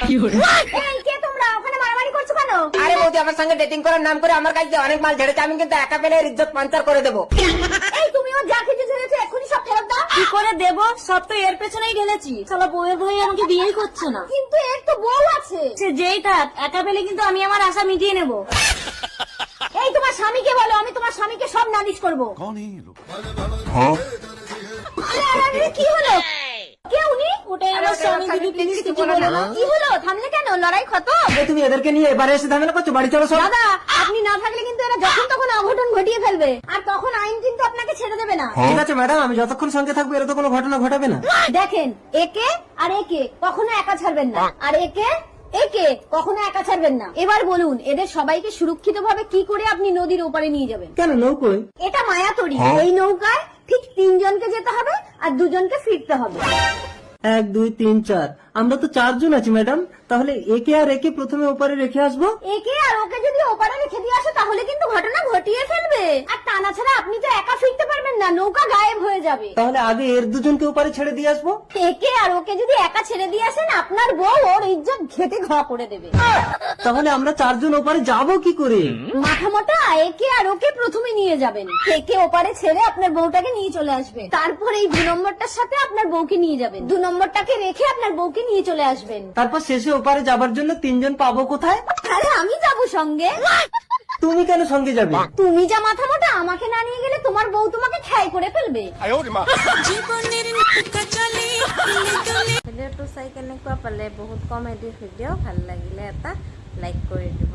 এই কে তোমরা ওখানে মারামারি করছো কেন? আরে বৌদি, আমার সঙ্গে ডেটিং করার নাম করে আমার কাছে অনেক মাল ঝেড়েছে, আমি কিন্তু একা পেলে এর ইজ্জত পাঞ্চার করে দেবো। এই তুমি ও যা কিছু ছেড়েছো এক্ষুনি সব ফেরত দাও। কি করে দেব? সব তো এর পেছনেই ঢেলেছি। শালা বউয়ের বউই আমাকে বিয়েই করছে না। কিন্তু এর তো বউ আছে। সে যেই থাক, একা পেলে কিন্তু আমি আমার আশা মিটিয়ে নেব। এই তোমার স্বামীকে বলো, আমি তোমার স্বামীকে সব নালিশ করবো। আরে, কি হলো? কে উনি? ওটাই আমার স্বামী। দিদি প্লিজ কিছু বলো না। কি হলো? থামলে কেন? লড়াই খতম? তুমি এদেরকে নিয়ে এবারে এসে ঝামেলা করছো, বাড়ি চলো সব। দাদা, আপনি না থাকলে কিন্তু এরা যখন তখন অঘটন ঘটিয়ে ফেলবে, আর তখন আইন কিন্তু আপনাকে ছেড়ে দেবে না। ঠিক আছে ম্যাডাম, আমি যতক্ষণ সঙ্গে থাকবো এরা তো কোনো ঘটনা ঘটাবে না। দেখেন, একে আর একে কখনো একা ছাড়বেন না, আর একে একে কখনো একা ছাড়বেন না। এবার বলুন, এদের সবাইকে সুরক্ষিতভাবে কি করে আপনি নদীর ওপারে নিয়ে যাবেন? কেন নৌকোয়? এটা মায়াতরী। এই নৌকায় ঠিক 3 জনকে যেতে হবে আর 2 জনকে ফিরতে হবে। 1 2 3 4, আমরা তো 4 জন আছি ম্যাডাম। তাহলে একে আর একে প্রথমে ওপারে রেখে আসবো। একে আর ওকে যদি ওপারে রেখে দিয়ে আসে তাহলে কিন্তু ঘটনা ঘটিয়ে ফেলবে, আর তা না ছাড়া আপনি তো একা ফিরতে পারবেন না, নৌকা গায়েব হয়ে যাবে। তাহলে আগে এর দুজনকে ওপারে ছেড়ে দিয়ে আসবো। একে আর ওকে যদি একা ছেড়ে দিয়ে আসেন, আপনার বউ ওর ইজ্জত ঘেটে ঘা করে দেবে। তাহলে আমরা 4 জন ওপারে যাবো কি করে? মাথা মোটা, একে আর ওকে প্রথমে নিয়ে যাবেন, একে ওপারে ছেড়ে আপনার বউটাকে নিয়ে চলে আসবে। তারপর এই 2 নম্বরটার সাথে আপনার বউকে নিয়ে যাবেন, 2 নম্বরটাকে রেখে আপনার বউকে নিয়ে চলে আসবেন। তারপর শেষে ওপারে যাবার জন্য 3 জন পাবো কোথায়? আরে আমি যাবো সঙ্গে। তুমি কেন সঙ্গে যাবে? তুমি যা মাথা মোটা, আমাকে না নিয়ে গেলে তোমার বউ তোমাকে ঠাই করে ফেলবে। ভিডিঅ'টো চাই কেনেকুৱা পালে? বহুত কমেডি ভিডিঅ'। ভাল লাগিলে এটা লাইক কৰি দিব।